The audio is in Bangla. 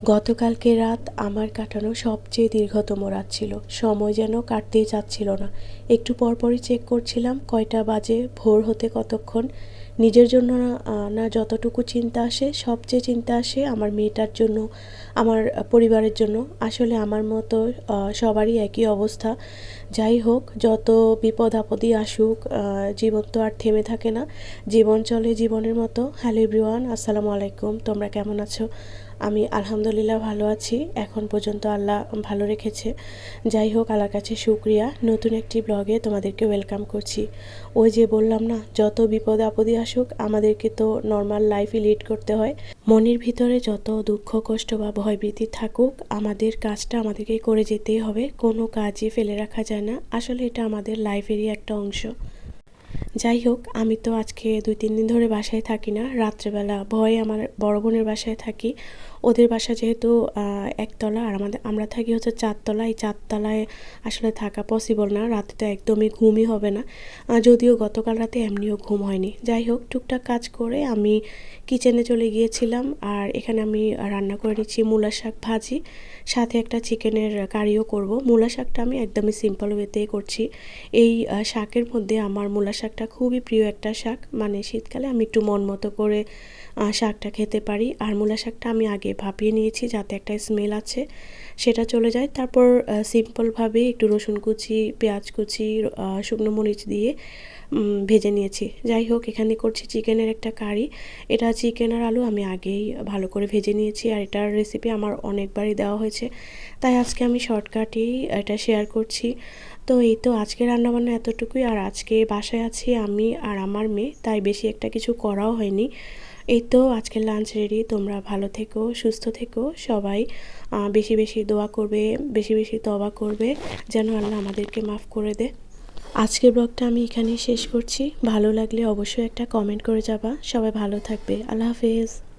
গতকালকে রাত আমার কাটানো সবচেয়ে দীর্ঘতম রাত ছিল। সময় যেন কাটতেই চাচ্ছিল না। একটু পরপরই চেক করছিলাম কয়টা বাজে, ভোর হতে কতক্ষণ। নিজের জন্য না যতটুকু চিন্তা আসে, সবচেয়ে চিন্তা আসে আমার মেয়েটার জন্য, আমার পরিবারের জন্য। আসলে আমার মতো সবারই একই অবস্থা। যাই হোক, যত বিপদ আপদই আসুক, জীবন তো আর থেমে থাকে না। জীবন চলে জীবনের মতো। হ্যালো এভরিওয়ান, আসসালামু আলাইকুম। তোমরা কেমন আছো? আমি আলহামদুলিল্লাহ ভালো আছি। এখন পর্যন্ত আল্লাহ ভালো রেখেছে। যাই হোক, আল্লাহর কাছে শুকরিয়া। নতুন একটি ব্লগে তোমাদেরকে ওয়েলকাম করছি। ওই যে বললাম না, যত বিপদ আপদই আসুক আমাদেরকে তো নর্মাল লাইফই লিড করতে হয়। মনের ভিতরে যত দুঃখ কষ্ট বা ভয়ভীতি থাকুক, আমাদের কাজটা আমাদেরকেই করে যেতেই হবে। কোনো কাজই ফেলে রাখা যায় না। আসলে এটা আমাদের লাইফেরই একটা অংশ। যাই হোক, আমি তো আজকে 2-3 দিন ধরে বাসায় থাকি না। রাত্রেবেলা ভয়ে আমার বড় বোনের বাসায় থাকি। ওদের বাসা যেহেতু একতলা, আর আমরা থাকি হচ্ছে 4 তলা। এই 4 তলায় আসলে থাকা পসিবল না। রাতে তো একদমই ঘুমই হবে না। যদিও গতকাল রাতে এমনিও ঘুম হয়নি। যাই হোক, টুকটাক কাজ করে আমি কিচেনে চলে গিয়েছিলাম। আর এখানে আমি রান্না করে নিচ্ছি মূলা শাক ভাজি, সাথে একটা চিকেনের কারিও করব। মূলা শাকটা আমি একদমই সিম্পল ওয়েতেই করছি। এই শাকের মধ্যে আমার মূলা শাকটা খুবই প্রিয় একটা শাক। মানে শীতকালে আমি একটু মন মতো করে শাকটা খেতে পারি। আর মূলা শাকটা আমি আগে ভাপিয়ে নিয়েছি যাতে একটা স্মেল আছে সেটা চলে যায়। তারপর সিম্পলভাবে একটু রসুন কুচি, পেঁয়াজ কুচি, শুকনো মরিচ দিয়ে ভেজে নিয়েছি। যাই হোক, এখানে করছি চিকেনের একটা কারি। এটা চিকেন আর আলু আমি আগেই ভালো করে ভেজে নিয়েছি। আর এটার রেসিপি আমার অনেকবারই দেওয়া হয়েছে, তাই আজকে আমি শর্টকাটেই এটা শেয়ার করছি। তো এই তো আজকে রান্নাবান্না এতটুকুই। আর আজকে বাসায় আছি আমি আর আমার মেয়ে, তাই বেশি একটা কিছু করাও হয়নি। এই তো আজকের লাঞ্চ রেডি। তোমরা ভালো থেকো, সুস্থ থেকো সবাই। বেশি বেশি দোয়া করবে, বেশি বেশি তওবা করবে যেন আল্লাহ আমাদেরকে মাফ করে দে। আজকের ব্লগটা আমি এখানেই শেষ করছি। ভালো লাগলে অবশ্যই একটা কমেন্ট করে যাবা। সবাই ভালো থাকবে। আল্লাহ হাফেজ।